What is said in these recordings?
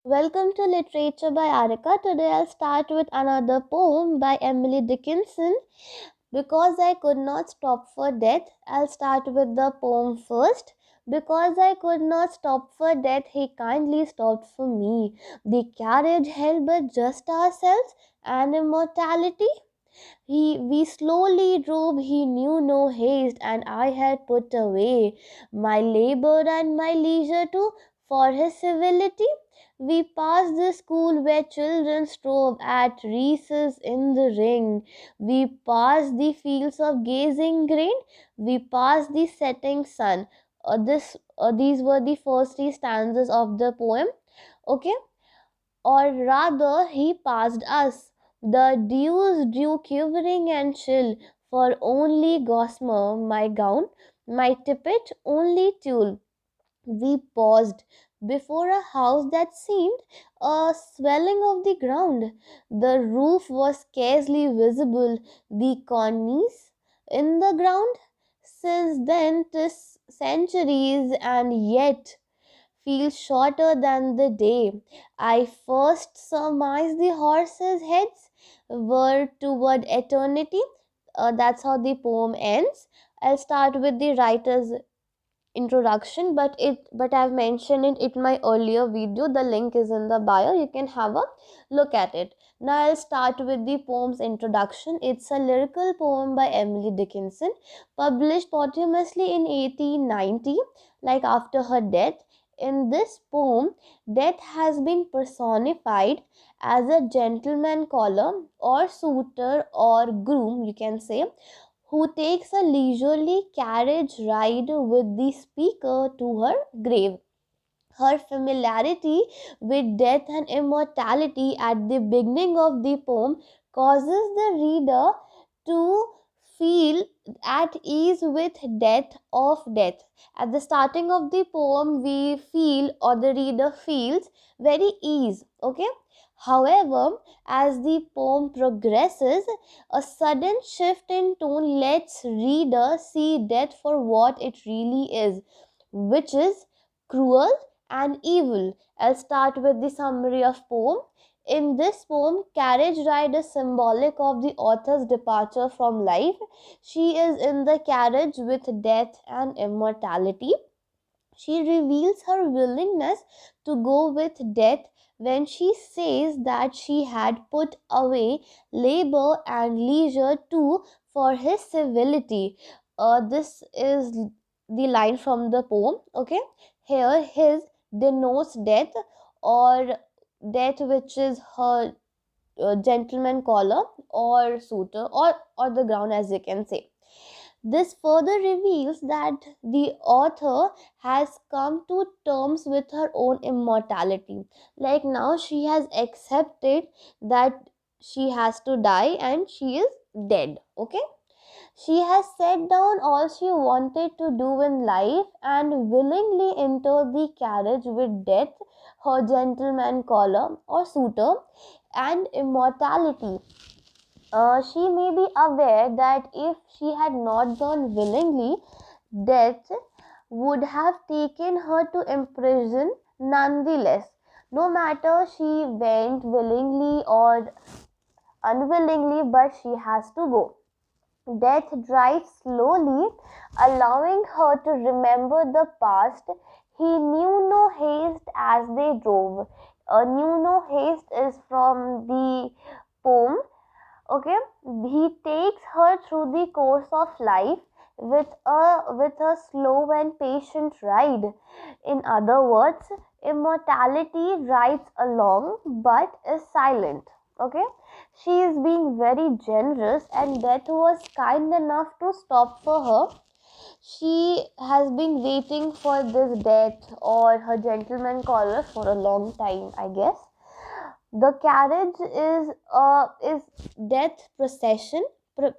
Welcome to Literature by Arika. Today I'll start with another poem by Emily Dickinson. Because I could not stop for death, I'll start with the poem first. Because I could not stop for death, he kindly stopped for me. The carriage held but just ourselves and immortality. We slowly drove, he knew no haste, and I had put away my labor and my leisure too for his civility. We passed the school where children strove at recess in the ring. We passed the fields of gazing grain. We passed the setting sun. These were the first three stanzas of the poem. Okay, or rather he passed us. The dews drew quivering and chill, for only gossamer my gown, my tippet only tulle. We paused before a house that seemed a swelling of the ground. The roof was scarcely visible, the cornice in the ground. Since then, 'tis centuries, and yet feels shorter than the day. I first surmised the horses' heads were toward eternity. That's how the poem ends. I'll start with the writer's introduction, but I've mentioned it in my earlier video. The link is in the bio. You can have a look at it. Now I'll start with the poem's introduction. It's a lyrical poem by Emily Dickinson, published posthumously in 1890, like after her death. In this poem, death has been personified as a gentleman caller or suitor or groom, you can say, who takes a leisurely carriage ride with the speaker to her grave. Her familiarity with death and immortality at the beginning of the poem causes the reader to feel at ease with death. At the starting of the poem, we feel, or the reader feels, very ease. Okay. However, as the poem progresses, a sudden shift in tone lets reader see death for what it really is, which is cruel and evil. I'll start with the summary of poem. In this poem, carriage ride is symbolic of the author's departure from life. She is in the carriage with death and immortality. She reveals her willingness to go with death when she says that she had put away labor and leisure too for his civility. This is the line from the poem. Okay, here his denotes death, or death which is her gentleman caller or suitor, or the ground, as you can say. This further reveals that the author has come to terms with her own immortality. Like now, she has accepted that she has to die and she is dead. Okay, she has set down all she wanted to do in life and willingly entered the carriage with death, her gentleman caller or suitor, and immortality. She may be aware that if she had not gone willingly, death would have taken her to imprison nonetheless. No matter she went willingly or unwillingly, but she has to go. Death drives slowly, allowing her to remember the past. He knew no haste as they drove. Knew no haste is from the poem. Okay, he takes her through the course of life with a slow and patient ride. In other words, immortality rides along but is silent. Okay, she is being very generous, and death was kind enough to stop for her. She has been waiting for this death or her gentleman caller for a long time, I guess. The carriage is death procession.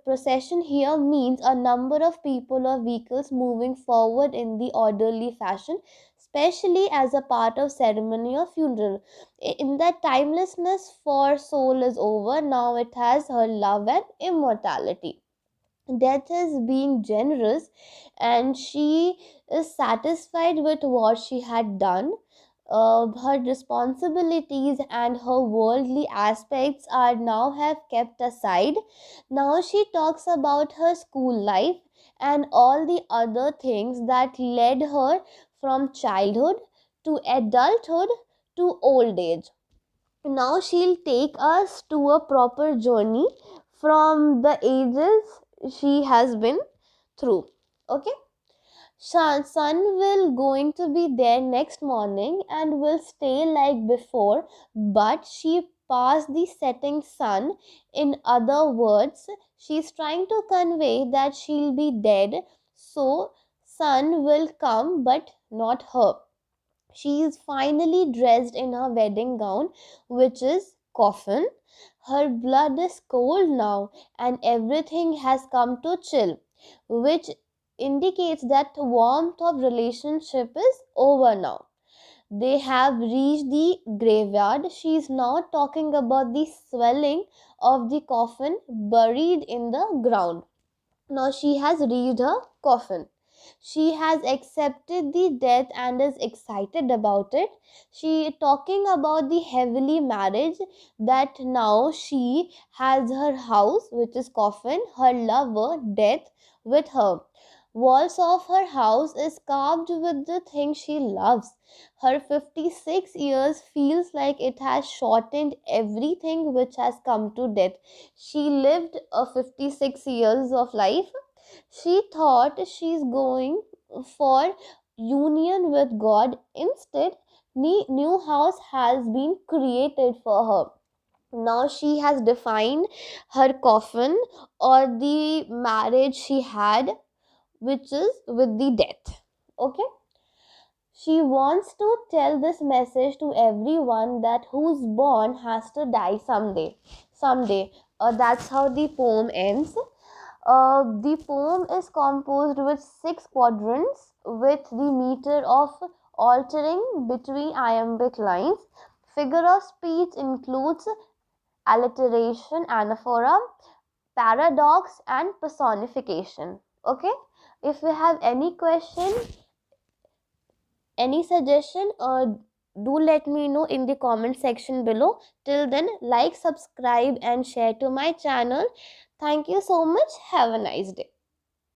Procession here means a number of people or vehicles moving forward in the orderly fashion, especially as a part of ceremony or funeral. In that timelessness for soul is over, now it has her love and immortality. Death is being generous, and she is satisfied with what she had done. her responsibilities and her worldly aspects are now have kept aside. Now she talks about her school life and all the other things that led her from childhood to adulthood to old age. Now she'll take us to a proper journey from the ages she has been through. Okay, sun will going to be there next morning and will stay like before, but she passed the setting sun. In other words, she's trying to convey that she'll be dead, so sun will come but not her. She is finally dressed in her wedding gown, which is coffin. Her blood is cold now, and everything has come to chill, which indicates that warmth of relationship is over now. They have reached the graveyard. She is now talking about the swelling of the coffin buried in the ground. Now she has reached her coffin. She has accepted the death and is excited about it. She talking about the heavenly marriage, that now she has her house, which is coffin, her lover death with her. Walls of her house is carved with the thing she loves. Her 56 years feels like it has shortened everything which has come to death. She lived a 56 years of life. She thought she's going for union with God. Instead, new house has been created for her. Now she has defined her coffin or the marriage she had, which is with the death. Okay, she wants to tell this message to everyone that who's born has to die someday. Someday. That's how the poem ends. The poem is composed with 6 quadrants with the meter of altering between iambic lines. Figure of speech includes alliteration, anaphora, paradox, and personification. Okay, if you have any question, any suggestion, do let me know in the comment section below. Till then, like, subscribe and share to my channel. Thank you so much. Have a nice day.